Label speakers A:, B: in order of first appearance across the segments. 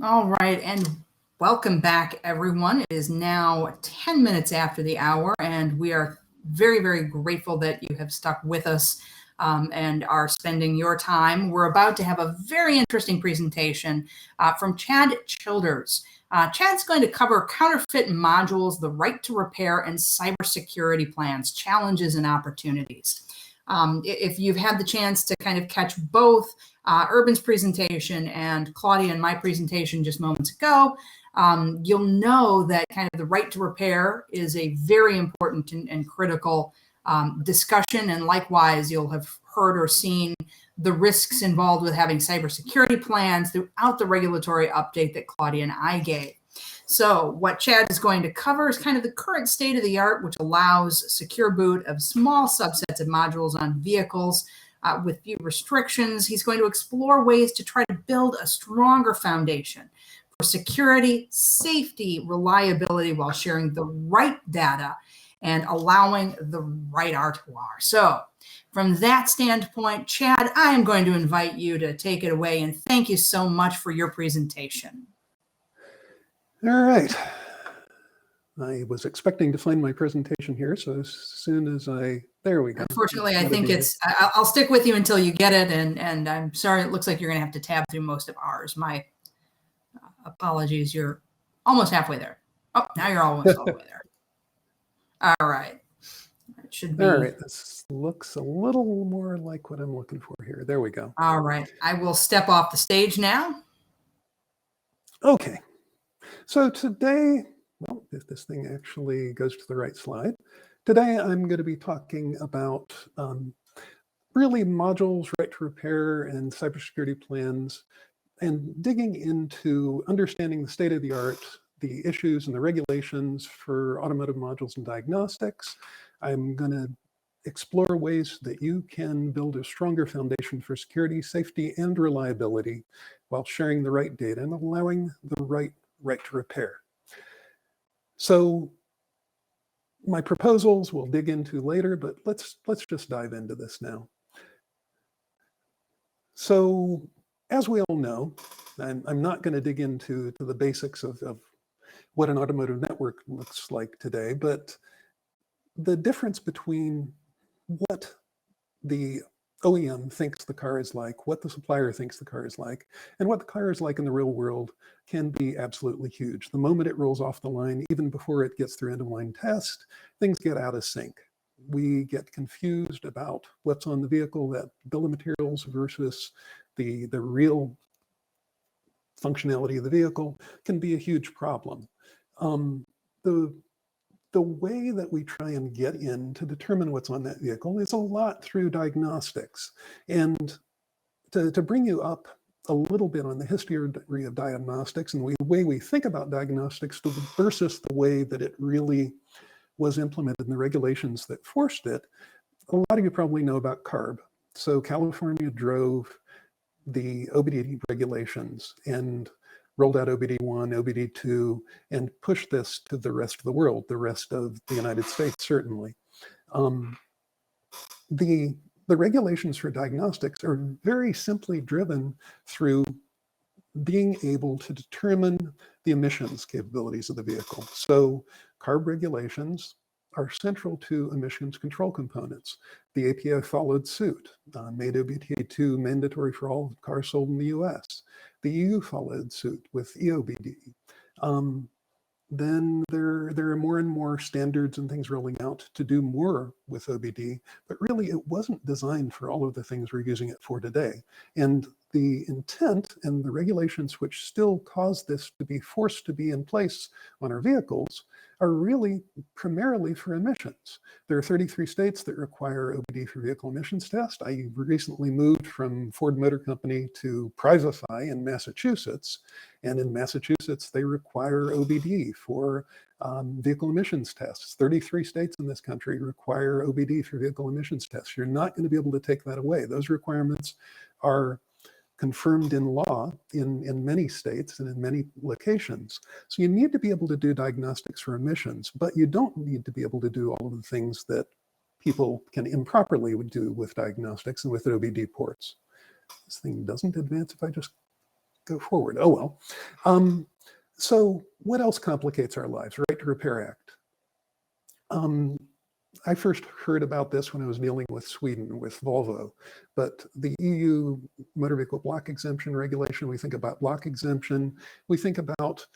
A: All right, and welcome back, everyone. It is now 10 minutes after the hour, and we are very, very grateful that you have stuck with us and are spending your time. We're about to have a very interesting presentation from Chad Childers. Chad's going to cover counterfeit modules, the right to repair, and cybersecurity plans, challenges and opportunities. If you've had the chance to kind of catch both Urban's presentation and Claudia and my presentation just moments ago, you'll know that kind of the right to repair is a very important and critical discussion. And likewise, you'll have heard or seen the risks involved with having cybersecurity plans throughout the regulatory update that Claudia and I gave. So what Chad is going to cover is kind of the current state of the art, which allows secure boot of small subsets of modules on vehicles with few restrictions. He's going to explore ways to try to build a stronger foundation for security, safety, reliability while sharing the right data and allowing the right R2R. So from that standpoint, Chad, I am going to invite you to take it away, and thank you so much for your presentation.
B: All right. I was expecting to find my presentation here, so as soon as there we go.
A: Unfortunately, I think I'll stick with you until you get it, and I'm sorry, it looks like you're going to have to tab through most of ours. My apologies, you're almost halfway there. Oh, now you're almost all the way there. All right. It should be.
B: All right, this looks a little more like what I'm looking for here. There we go.
A: All right, I will step off the stage now.
B: Okay, so today, well, if this thing actually goes to the right slide, today I'm going to be talking about really modules, right to repair, and cybersecurity plans, and digging into understanding the state of the art, the issues and the regulations for automotive modules and diagnostics. I'm going to explore ways that you can build a stronger foundation for security, safety, and reliability while sharing the right data and allowing the right to repair. So my proposals we'll dig into later, but let's just dive into this now. So as we all know, I'm not going to dig into the basics of what an automotive network looks like today, but the difference between what the OEM thinks the car is like, what the supplier thinks the car is like, and what the car is like in the real world can be absolutely huge. The moment it rolls off the line, even before it gets through end-of-line test, things get out of sync. We get confused about what's on the vehicle, that bill of materials versus the real functionality of the vehicle can be a huge problem. The way that we try and get in to determine what's on that vehicle is a lot through diagnostics. And to bring you up a little bit on the history of diagnostics and the way we think about diagnostics versus the way that it really was implemented in the regulations that forced it, a lot of you probably know about CARB. So California drove the OBD regulations and rolled out OBD1, OBD2, and pushed this to the rest of the world, the rest of the United States, certainly. The regulations for diagnostics are very simply driven through being able to determine the emissions capabilities of the vehicle. So CARB regulations are central to emissions control components. The APA followed suit, made OBD2 mandatory for all cars sold in the US. The EU followed suit with EOBD. Then there are more and more standards and things rolling out to do more with OBD, but really it wasn't designed for all of the things we're using it for today. And the intent and the regulations which still cause this to be forced to be in place on our vehicles are really primarily for emissions. There are 33 states that require OBD for vehicle emissions test. I recently moved from Ford Motor Company to Privify in Massachusetts. And in Massachusetts, they require OBD for vehicle emissions tests. 33 states in this country require OBD for vehicle emissions tests. You're not going to be able to take that away. Those requirements are confirmed in law in many states and in many locations. So you need to be able to do diagnostics for emissions, but you don't need to be able to do all of the things that people can improperly do with diagnostics and with OBD ports. This thing doesn't advance if I just go forward. Oh, well. So what else complicates our lives? Right to Repair Act. I first heard about this when I was dealing with Sweden, with Volvo, but the EU motor vehicle block exemption regulation, we think about block exemption, we think about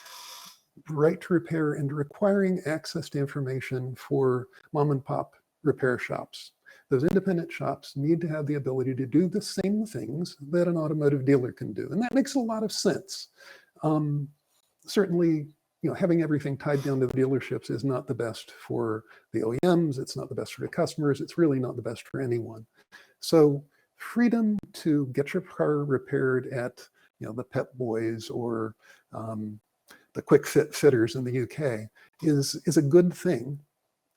B: right to repair and requiring access to information for mom and pop repair shops. Those independent shops need to have the ability to do the same things that an automotive dealer can do. And that makes a lot of sense. Certainly, having everything tied down to the dealerships is not the best for the OEMs. It's not the best for the customers. It's really not the best for anyone. So freedom to get your car repaired at, the Pep Boys or the Quick Fit Fitters in the UK is a good thing.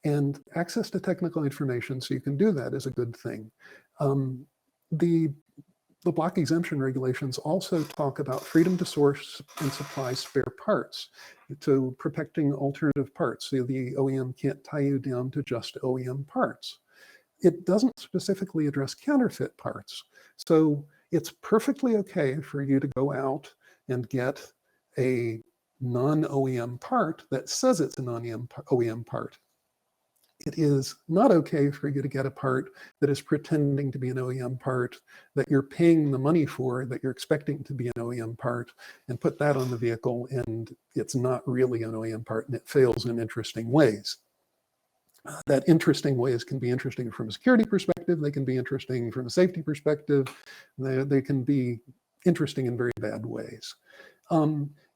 B: And access to technical information so you can do that is a good thing. The block exemption regulations also talk about freedom to source and supply spare parts, to protecting alternative parts, so the OEM can't tie you down to just OEM parts. It doesn't specifically address counterfeit parts. So it's perfectly okay for you to go out and get a non-OEM part that says it's a non-OEM part. It is not okay for you to get a part that is pretending to be an OEM part, that you're paying the money for, that you're expecting to be an OEM part, and put that on the vehicle, and it's not really an OEM part, and it fails in interesting ways. That interesting ways can be interesting from a security perspective, they can be interesting from a safety perspective, they can be interesting in very bad ways.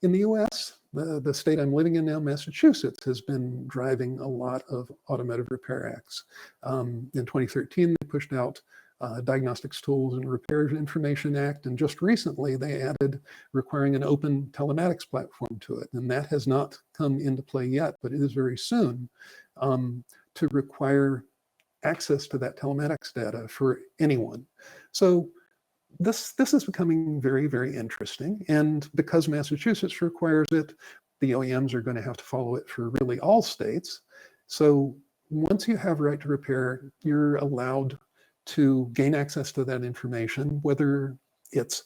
B: In the US, the state I'm living in now, Massachusetts, has been driving a lot of automotive repair acts. In 2013, they pushed out Diagnostics Tools and Repairs Information Act, and just recently they added requiring an open telematics platform to it. And that has not come into play yet, but it is very soon, to require access to that telematics data for anyone. So this is becoming very, very interesting. And because Massachusetts requires it, the OEMs are going to have to follow it for really all states. So once you have right to repair, you're allowed to gain access to that information, whether it's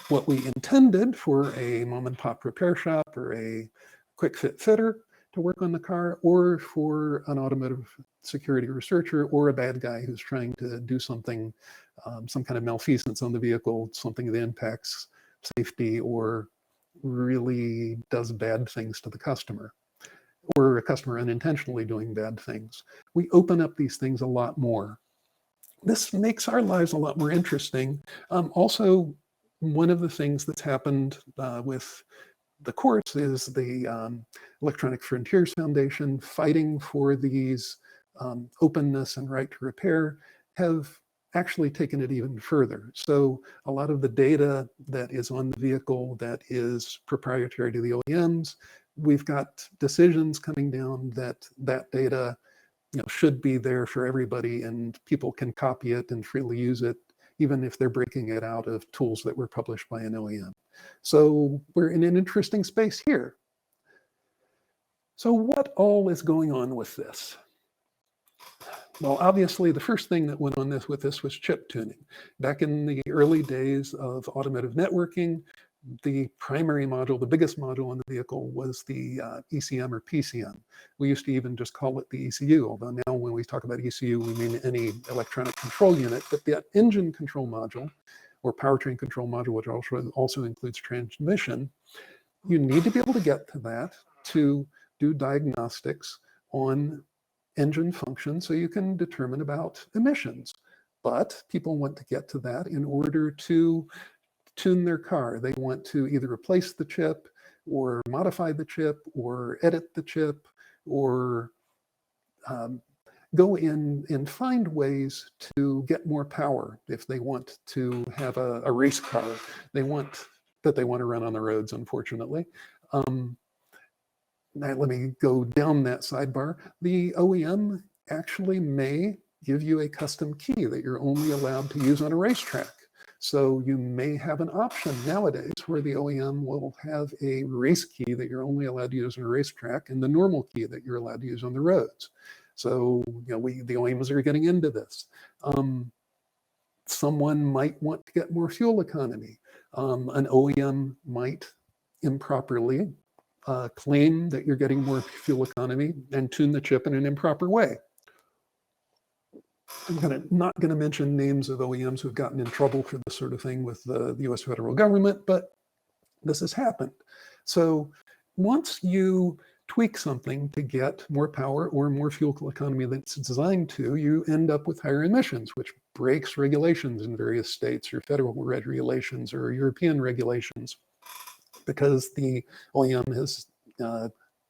B: what we intended for a mom and pop repair shop or a quick fit fitter to work on the car, or for an automotive security researcher or a bad guy who's trying to do something, some kind of malfeasance on the vehicle, something that impacts safety or really does bad things to the customer, or a customer unintentionally doing bad things. We open up these things a lot more. This makes our lives a lot more interesting. Also, one of the things that's happened with the courts is the Electronic Frontiers Foundation fighting for these openness and right to repair have actually taken it even further. So a lot of the data that is on the vehicle that is proprietary to the OEMs, we've got decisions coming down that that data should be there for everybody, and people can copy it and freely use it, even if they're breaking it out of tools that were published by an OEM. So we're in an interesting space here. So what all is going on with this? Well, obviously, the first thing that went on with this was chip tuning. Back in the early days of automotive networking, the primary module, the biggest module in the vehicle was the ECM or PCM. We used to even just call it the ECU, although now when we talk about ECU, we mean any electronic control unit. But the engine control module, or powertrain control module, which also includes transmission, you need to be able to get to that to do diagnostics on engine function so you can determine about emissions. But people want to get to that in order to tune their car. They want to either replace the chip or modify the chip or edit the chip or go in and find ways to get more power if they want to have a race car they want to run on the roads, unfortunately. Now, let me go down that sidebar. The OEM actually may give you a custom key that you're only allowed to use on a racetrack. So you may have an option nowadays where the OEM will have a race key that you're only allowed to use on a racetrack and the normal key that you're allowed to use on the roads. So the OEMs are getting into this. Someone might want to get more fuel economy. An OEM might improperly claim that you're getting more fuel economy and tune the chip in an improper way. I'm not going to mention names of OEMs who've gotten in trouble for this sort of thing with the US federal government, but this has happened. So once you tweak something to get more power or more fuel economy than it's designed to, you end up with higher emissions, which breaks regulations in various states or federal regulations or European regulations, because the OEM has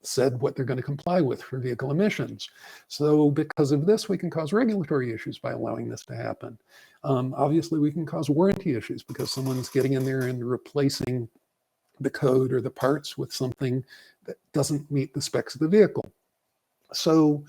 B: said what they're going to comply with for vehicle emissions. So because of this, we can cause regulatory issues by allowing this to happen. Obviously, we can cause warranty issues because someone's getting in there and replacing the code or the parts with something that doesn't meet the specs of the vehicle. So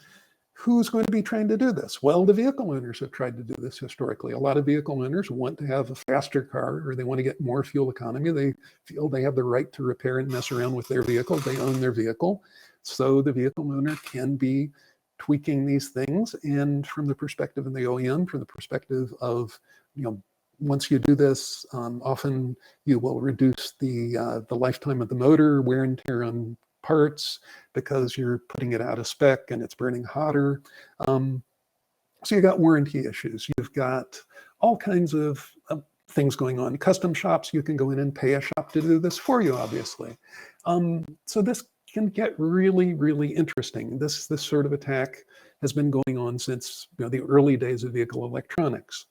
B: who's going to be trying to do this? Well, the vehicle owners have tried to do this historically. A lot of vehicle owners want to have a faster car, or they want to get more fuel economy. They feel they have the right to repair and mess around with their vehicle. They own their vehicle. So the vehicle owner can be tweaking these things. And from the perspective of the OEM, from the perspective of, once you do this, often you will reduce the lifetime of the motor, wear and tear on parts, because you're putting it out of spec and it's burning hotter. So you've got warranty issues. You've got all kinds of things going on. Custom shops, you can go in and pay a shop to do this for you, obviously. So this can get really, really interesting. This sort of attack has been going on since the early days of vehicle electronics.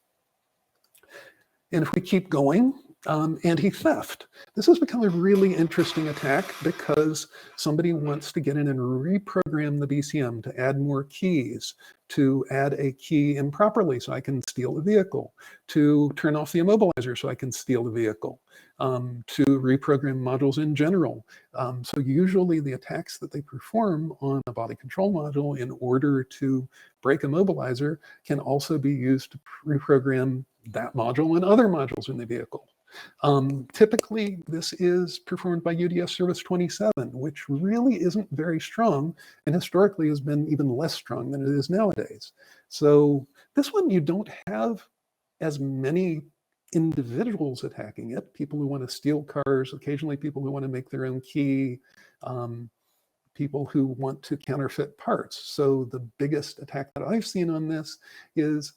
B: And if we keep going, anti-theft. This has become a really interesting attack because somebody wants to get in and reprogram the BCM to add more keys, to add a key improperly so I can steal the vehicle, to turn off the immobilizer so I can steal the vehicle, to reprogram modules in general. So usually the attacks that they perform on a body control module in order to break a immobilizer can also be used to reprogram that module and other modules in the vehicle. Typically, this is performed by UDS Service 27, which really isn't very strong, and historically has been even less strong than it is nowadays. So this one, you don't have as many individuals attacking it, people who want to steal cars, occasionally people who want to make their own key, people who want to counterfeit parts. So the biggest attack that I've seen on this is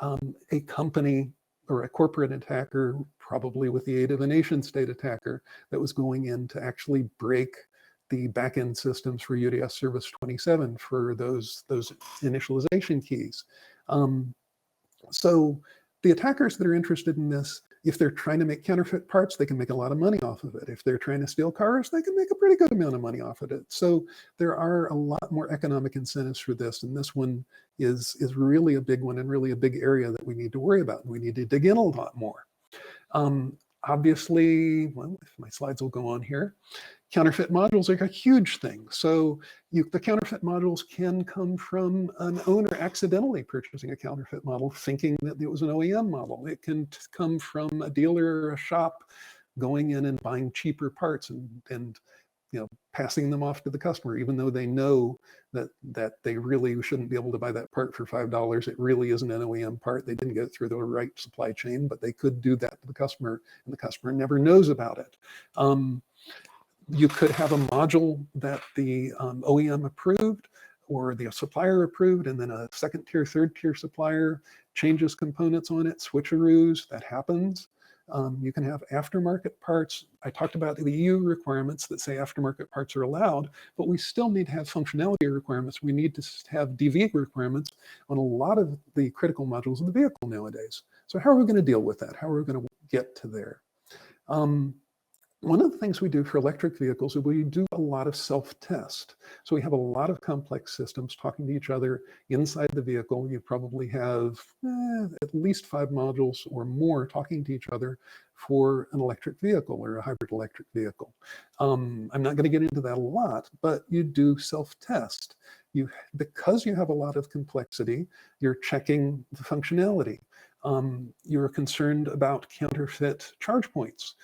B: a company or a corporate attacker, probably with the aid of a nation state attacker, that was going in to actually break the backend systems for UDS Service 27 for those initialization keys. So the attackers that are interested in this, if they're trying to make counterfeit parts, they can make a lot of money off of it. If they're trying to steal cars, they can make a pretty good amount of money off of it. So there are a lot more economic incentives for this, and this one is really a big one and really a big area that we need to worry about. We need to dig in a lot more. Obviously, well, if my slides will go on here, counterfeit modules are a huge thing. So the counterfeit modules can come from an owner accidentally purchasing a counterfeit model, thinking that it was an OEM model. It can come from a dealer or a shop going in and buying cheaper parts and passing them off to the customer, even though they know that they really shouldn't be able to buy that part for $5. It really isn't an OEM part. They didn't get it through the right supply chain, but they could do that to the customer, and the customer never knows about it. You could have a module that the OEM approved or the supplier approved, and then a second tier, third tier supplier changes components on it, switcheroos, that happens. You can have aftermarket parts. I talked about the EU requirements that say aftermarket parts are allowed, but we still need to have functionality requirements. We need to have DV requirements on a lot of the critical modules of the vehicle nowadays. So how are we going to deal with that? How are we going to get to there? One of the things we do for electric vehicles is we do a lot of self-test. So we have a lot of complex systems talking to each other inside the vehicle. You probably have at least 5 modules or more talking to each other for an electric vehicle or a hybrid electric vehicle. I'm not going to get into that a lot, but you do self-test. Because you have a lot of complexity, you're checking the functionality. You're concerned about counterfeit charge points.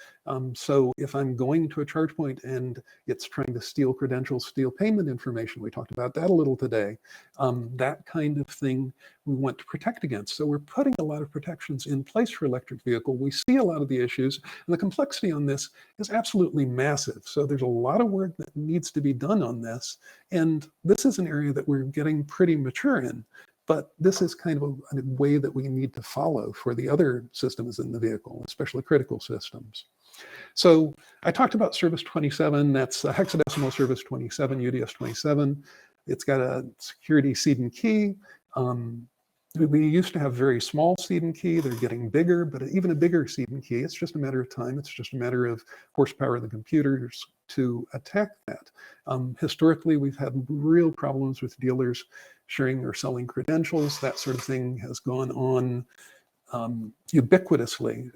B: So if I'm going to a charge point and it's trying to steal credentials, steal payment information, we talked about that a little today, that kind of thing we want to protect against. So we're putting a lot of protections in place for electric vehicle. We see a lot of the issues, and the complexity on this is absolutely massive. So there's a lot of work that needs to be done on this, and this is an area that we're getting pretty mature in. But this is kind of a way that we need to follow for the other systems in the vehicle, especially critical systems. So I talked about Service 27. That's a hexadecimal Service 27, UDS 27. It's got a security seed and key. We used to have very small seed and key. They're getting bigger, but even a bigger seed and key, it's just a matter of time. It's just a matter of horsepower of the computers to attack that. Historically, we've had real problems with dealers sharing or selling credentials. That sort of thing has gone on ubiquitously.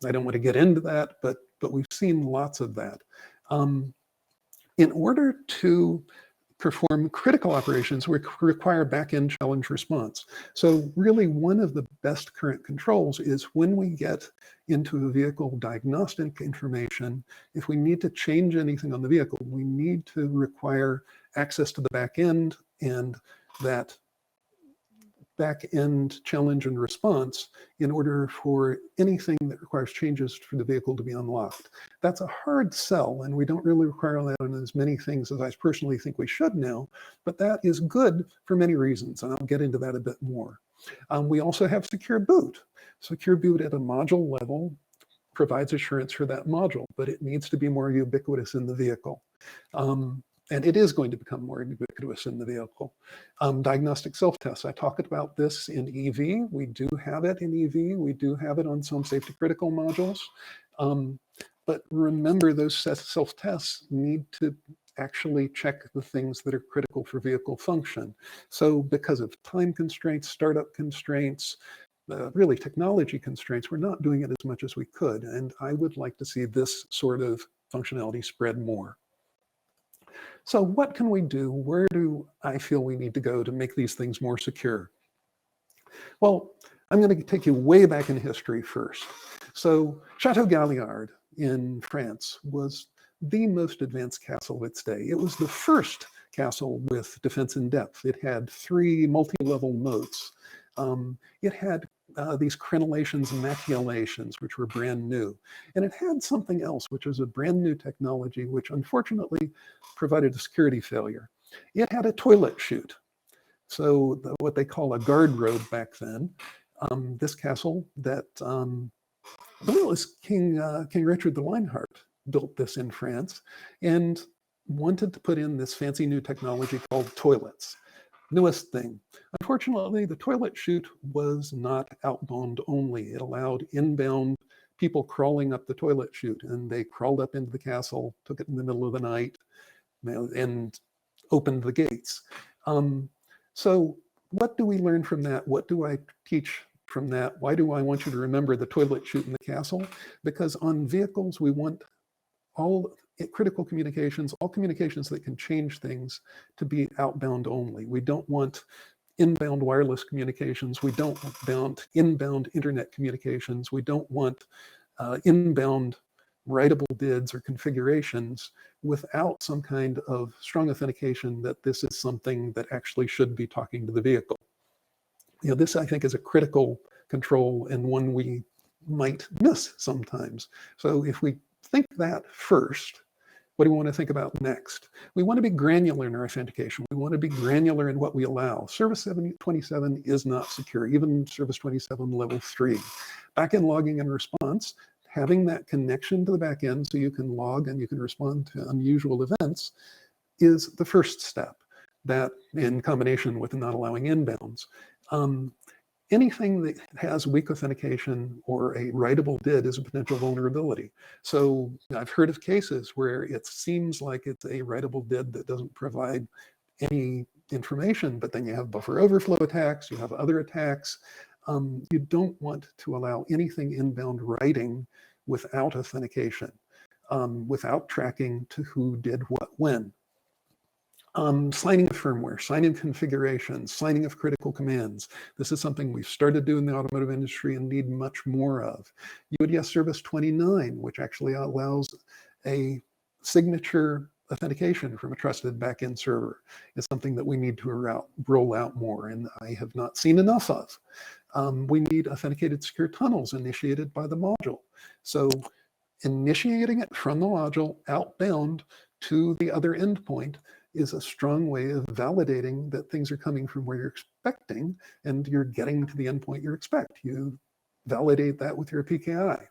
B: I don't want to get into that, but we've seen lots of that. In order to perform critical operations, we require back-end challenge response. So really one of the best current controls is when we get into a vehicle diagnostic information, if we need to change anything on the vehicle, we need to require access to the back end, and that back-end challenge and response in order for anything that requires changes for the vehicle to be unlocked. That's a hard sell, and we don't really require that on as many things as I personally think we should now, but that is good for many reasons, and I'll get into that a bit more. We also have secure boot. Secure boot at a module level provides assurance for that module, but it needs to be more ubiquitous in the vehicle. And it is going to become more ubiquitous in the vehicle. Diagnostic self-tests, I talked about this in EV. We do have it in EV. We do have it on some safety critical modules. But remember, those self-tests need to actually check the things that are critical for vehicle function. So because of time constraints, startup constraints, really technology constraints, we're not doing it as much as we could. And I would like to see this sort of functionality spread more. So what can we do? Where do I feel we need to go to make these things more secure? Well, I'm going to take you way back in history first. So Chateau Galliard in France was the most advanced castle of its day. It was the first castle with defense in depth. It had 3 multi-level moats. It had these crenellations and maculations, which were brand new. And it had something else, which was a brand new technology, which unfortunately provided a security failure. It had a toilet chute. So what they call a guard road back then. This castle that, I believe it was King Richard the Lionheart built this in France and wanted to put in this fancy new technology called toilets. Newest thing. Unfortunately, the toilet chute was not outbound only. It allowed inbound people crawling up the toilet chute, and they crawled up into the castle, took it in the middle of the night, and opened the gates. So what do we learn from that? What do I teach from that? Why do I want you to remember the toilet chute in the castle? Because on vehicles, we want all critical communications, all communications that can change things, to be outbound only. We don't want inbound wireless communications. We don't want inbound internet communications. We don't want inbound writable DIDs or configurations without some kind of strong authentication that this is something that actually should be talking to the vehicle. You know, this I think is a critical control and one we might miss sometimes. So if we think that first, what do we want to think about next? We want to be granular in our authentication. We want to be granular in what we allow. Service 27 is not secure, even Service 27 level 3. Backend logging and response, having that connection to the backend so you can log and you can respond to unusual events is the first step. That in combination with not allowing inbounds. Anything that has weak authentication or a writable DID is a potential vulnerability. So I've heard of cases where it seems like it's a writable DID that doesn't provide any information, but then you have buffer overflow attacks, you have other attacks. You don't want to allow anything inbound writing without authentication, without tracking to who did what when. Signing of firmware, signing of configurations, signing of critical commands. This is something we've started doing in the automotive industry and need much more of. UADS Service 29, which actually allows a signature authentication from a trusted backend server, is something that we need to roll out more, and I have not seen enough of. We need authenticated secure tunnels initiated by the module. So initiating it from the module outbound to the other endpoint is a strong way of validating that things are coming from where you're expecting and you're getting to the endpoint you expect. You validate that with your PKI.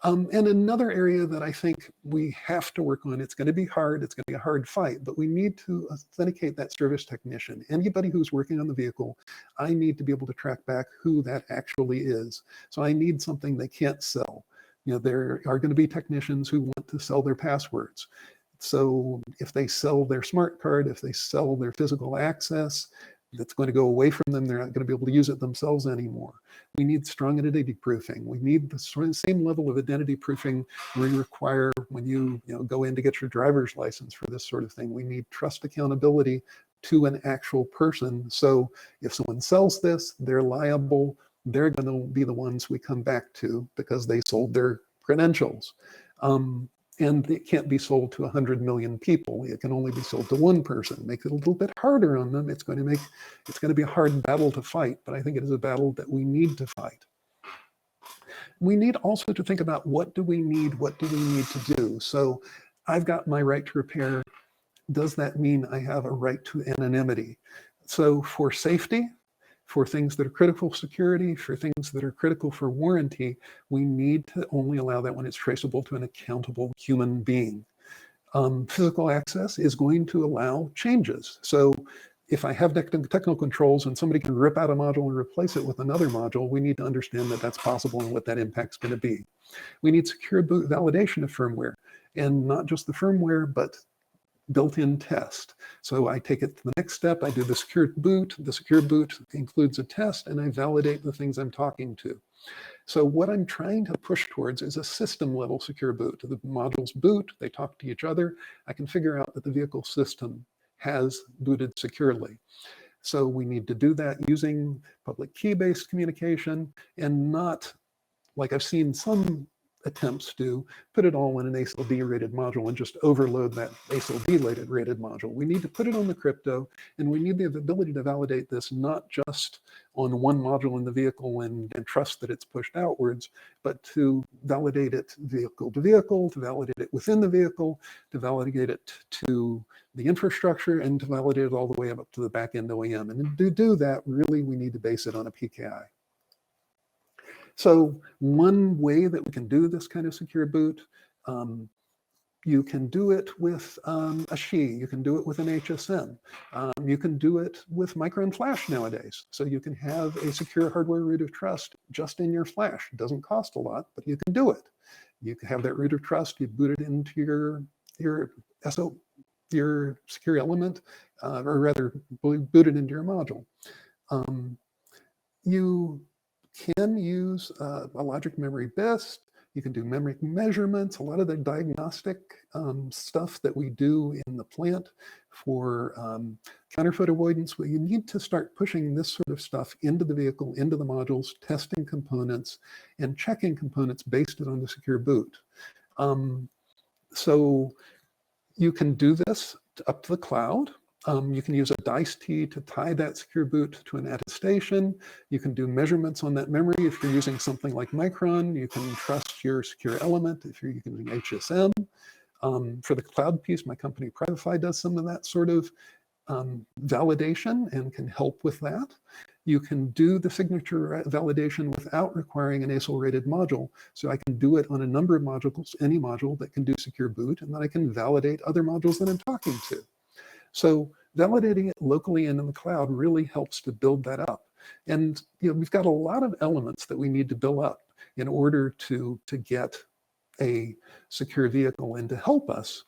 B: And another area that I think we have to work on, it's going to be hard, it's going to be a hard fight, but we need to authenticate that service technician. Anybody who's working on the vehicle, I need to be able to track back who that actually is. So I need something they can't sell. You know, there are going to be technicians who want to sell their passwords. So if they sell their smart card, if they sell their physical access, that's going to go away from them. They're not going to be able to use it themselves anymore. We need strong identity proofing. We need the same level of identity proofing we require when you go in to get your driver's license for this sort of thing. We need trust accountability to an actual person. So if someone sells this, they're liable. They're going to be the ones we come back to because they sold their credentials. And it can't be sold to 100 million people. It can only be sold to one person. It makes it a little bit harder on them. It's going to be a hard battle to fight, but I think it is a battle that we need to fight. We need also to think about what do we need to do? So I've got my right to repair. Does that mean I have a right to anonymity? So for safety, for things that are critical for security, for things that are critical for warranty, we need to only allow that when it's traceable to an accountable human being. Physical access is going to allow changes. So if I have technical controls and somebody can rip out a module and replace it with another module, we need to understand that that's possible and what that impact's going to be. We need secure boot validation of firmware, and not just the firmware, but built-in test. So I take it to the next step, I do the secure boot. The secure boot includes a test, and I validate the things I'm talking to. So what I'm trying to push towards is a system-level secure boot. The modules boot, they talk to each other. I can figure out that the vehicle system has booted securely. So we need to do that using public key-based communication and not, like I've seen some attempts to, put it all in an ASIL-D rated module and just overload that ASIL-D rated module. We need to put it on the crypto, and we need the ability to validate this not just on one module in the vehicle and trust that it's pushed outwards, but to validate it vehicle to vehicle, to validate it within the vehicle, to validate it to the infrastructure, and to validate it all the way up to the back-end OEM. And to do that, really, we need to base it on a PKI. So one way that we can do this kind of secure boot, you can do it with a SHI, you can do it with an HSM, you can do it with micro and flash nowadays. So you can have a secure hardware root of trust just in your flash. It doesn't cost a lot, but you can do it. You can have that root of trust, you boot it into your secure element, or rather boot it into your module. You can use a logic memory BIST. You can do memory measurements, a lot of the diagnostic stuff that we do in the plant for counterfeit avoidance. Well, you need to start pushing this sort of stuff into the vehicle, into the modules, testing components, and checking components based on the secure boot. So you can do this up to the cloud. You can use a DICE-T to tie that secure boot to an attestation. You can do measurements on that memory. If you're using something like Micron, you can trust your secure element if you're using HSM. For the cloud piece, my company Privafi does some of that sort of validation and can help with that. You can do the signature validation without requiring an ASIL-rated module. So I can do it on a number of modules, any module that can do secure boot, and then I can validate other modules that I'm talking to. So validating it locally and in the cloud really helps to build that up. And we've got a lot of elements that we need to build up in order to get a secure vehicle and to help us.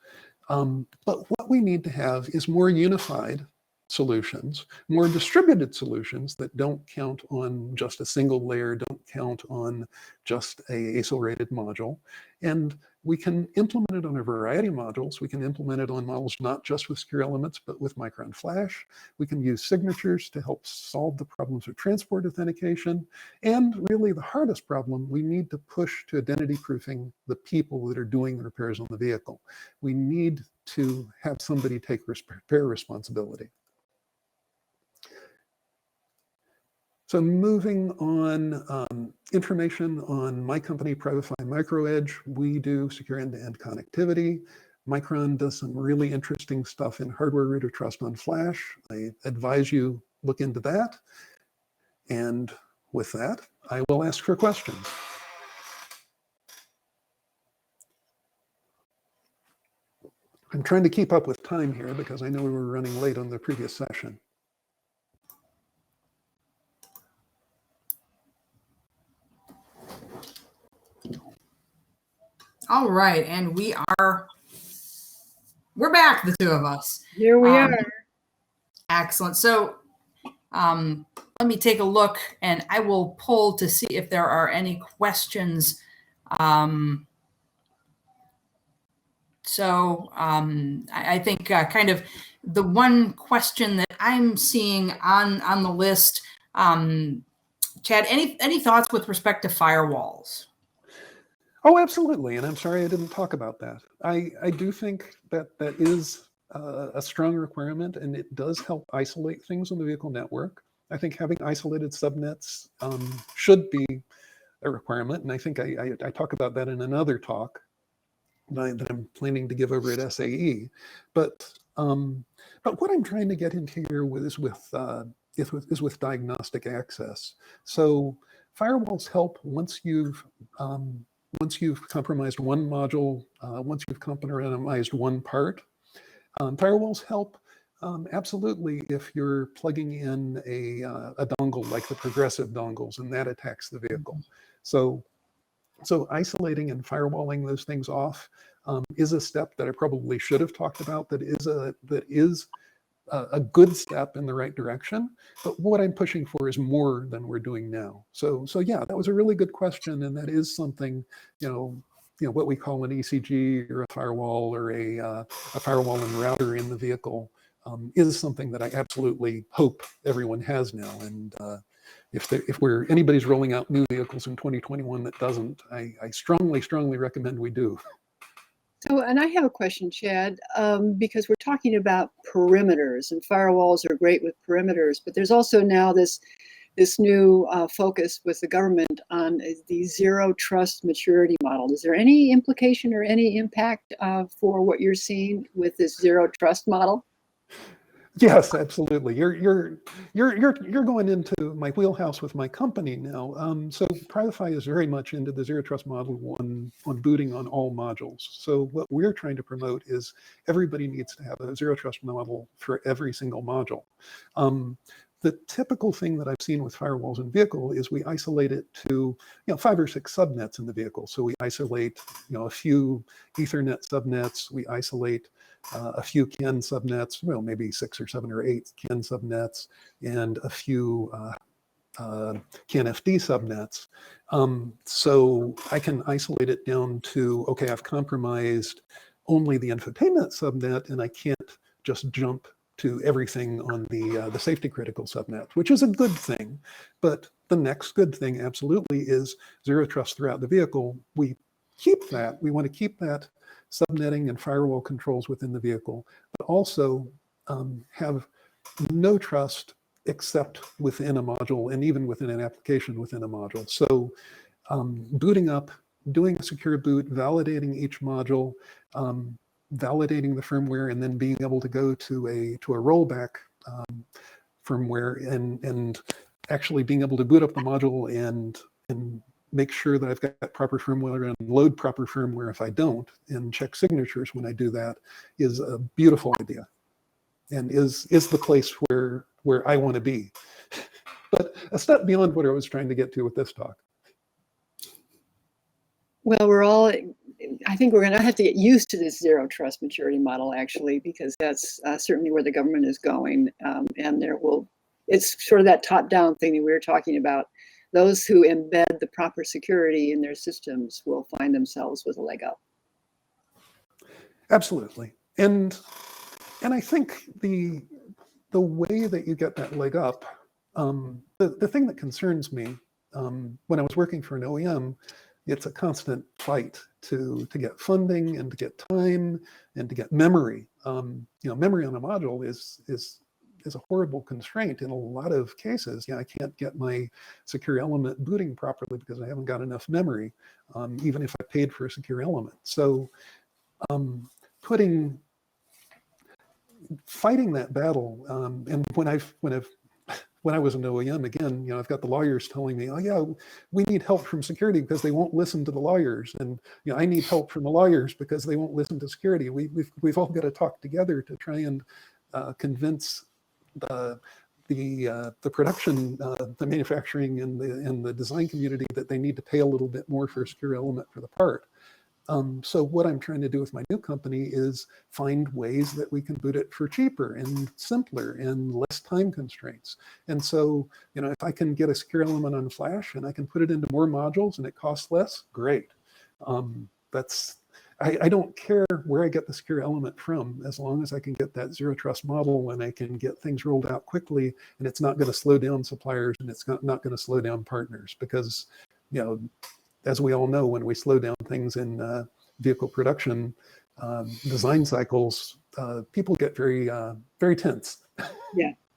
B: But what we need to have is more unified solutions, more distributed solutions that don't count on just a single layer, don't count on just a ASIL-rated module. And we can implement it on a variety of modules. We can implement it on models not just with secure elements, but with Micron Flash. We can use signatures to help solve the problems of transport authentication. And really the hardest problem, we need to push to identity proofing the people that are doing the repairs on the vehicle. We need to have somebody take repair responsibility. So moving on, information on my company, Privafi MicroEdge. We do secure end-to-end connectivity. Micron does some really interesting stuff in hardware root of trust on Flash. I advise you look into that. And with that, I will ask for questions. I'm trying to keep up with time here because I know we were running late on the previous session.
A: All right, and we're back, the two of us.
C: Here we are.
A: Excellent. So let me take a look, and I will pull to see if there are any questions. I think kind of the one question that I'm seeing on the list, Chad, any thoughts with respect to firewalls?
B: Oh, absolutely. And I'm sorry I didn't talk about that. I do think that is a strong requirement, and it does help isolate things on the vehicle network. I think having isolated subnets should be a requirement. And I think I talk about that in another talk that I'm planning to give over at SAE. But what I'm trying to get into here is with diagnostic access. So firewalls help once you've compromised one module, once you've compromised one part. Firewalls help absolutely if you're plugging in a dongle like the progressive dongles, and that attacks the vehicle. So isolating and firewalling those things off is a step that I probably should have talked about. That is a good step in the right direction. But what I'm pushing for is more than we're doing now. So yeah, that was a really good question, and that is something, what we call an ECG or a firewall or a firewall and router in the vehicle is something that I absolutely hope everyone has now. And if anybody's rolling out new vehicles in 2021 that doesn't, I strongly recommend we do.
C: So, and I have a question, Chad, because we're talking about perimeters, and firewalls are great with perimeters, but there's also now this new focus with the government on the zero trust maturity model. Is there any implication or any impact for what you're seeing with this zero trust model?
B: Yes, absolutely. You're going into my wheelhouse with my company now. So Privafi is very much into the zero trust model on booting on all modules. So what we're trying to promote is everybody needs to have a zero trust model for every single module. The typical thing that I've seen with firewalls in vehicle is we isolate it to 5 or 6 subnets in the vehicle. So we isolate a few Ethernet subnets. We isolate a few CAN subnets, maybe 6 or 7 or 8 CAN subnets, and a few CAN-FD subnets. So I can isolate it down to, okay, I've compromised only the infotainment subnet, and I can't just jump to everything on the safety critical subnet, which is a good thing. But the next good thing absolutely is zero trust throughout the vehicle. We keep that. We want to keep that subnetting and firewall controls within the vehicle, but also have no trust except within a module and even within an application within a module. So booting up, doing a secure boot, validating each module, validating the firmware, and then being able to go to a rollback firmware and actually being able to boot up the module and make sure that I've got proper firmware and load proper firmware if I don't, and check signatures when I do that, is a beautiful idea, and is the place where I want to be. But a step beyond what I was trying to get to with this talk.
C: Well, I think we're going to have to get used to this zero trust maturity model, actually, because that's certainly where the government is going. And it's sort of that top-down thing that we were talking about. Those who embed the proper security in their systems will find themselves with a leg up.
B: Absolutely. And I think the way that you get that leg up, the thing that concerns me when I was working for an OEM, it's a constant fight to get funding and to get time and to get memory. Memory on a module is a horrible constraint in a lot of cases. I can't get my secure element booting properly because I haven't got enough memory, even if I paid for a secure element. So fighting that battle, and when I was an OEM, again, I've got the lawyers telling me, oh yeah, we need help from security because they won't listen to the lawyers, and I need help from the lawyers because they won't listen to security. We've all got to talk together to try and convince the production, the manufacturing, and the design community that they need to pay a little bit more for a secure element for the part. So what I'm trying to do with my new company is find ways that we can boot it for cheaper and simpler and less time constraints. And so, if I can get a secure element on Flash and I can put it into more modules and it costs less, great. I don't care where I get the secure element from, as long as I can get that zero trust model and I can get things rolled out quickly, and it's not going to slow down suppliers and it's not going to slow down partners, because, as we all know, when we slow down things in vehicle production, design cycles, people get very, very tense.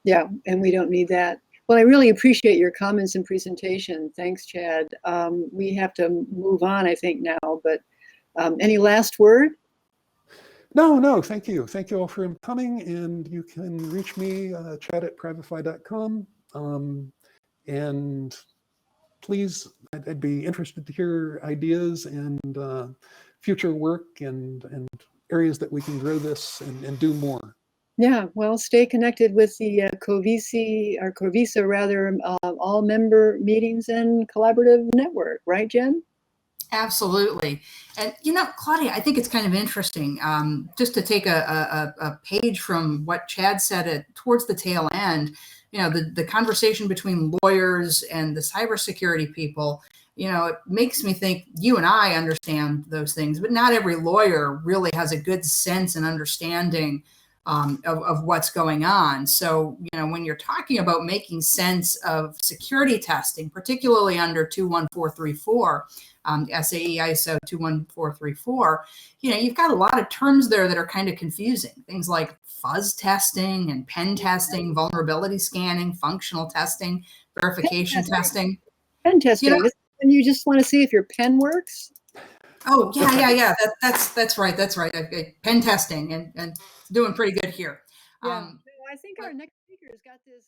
C: Yeah, and we don't need that. Well, I really appreciate your comments and presentation. Thanks, Chad. We have to move on, I think, now, but any last word?
B: No, thank you. Thank you all for coming, and you can reach me, chad@privafi.com. And please, I'd be interested to hear ideas and future work and areas that we can grow this and do more.
C: Yeah, well, stay connected with the Covisa rather, all member meetings and collaborative network, right, Jen?
A: Absolutely. And, Claudia, I think it's kind of interesting, just to take a page from what Chad said towards the tail end, the conversation between lawyers and the cybersecurity people, it makes me think you and I understand those things, but not every lawyer really has a good sense and understanding of what's going on. So, when you're talking about making sense of security testing, particularly under 21434, SAE ISO 21434, you've got a lot of terms there that are kind of confusing. Things like fuzz testing and pen testing, vulnerability scanning, functional testing, verification testing.
C: Pen testing. This is when you just want to see if your pen works.
A: Oh, yeah. That's right. Pen testing and doing pretty good here.
C: Yeah. I think our next speaker's got this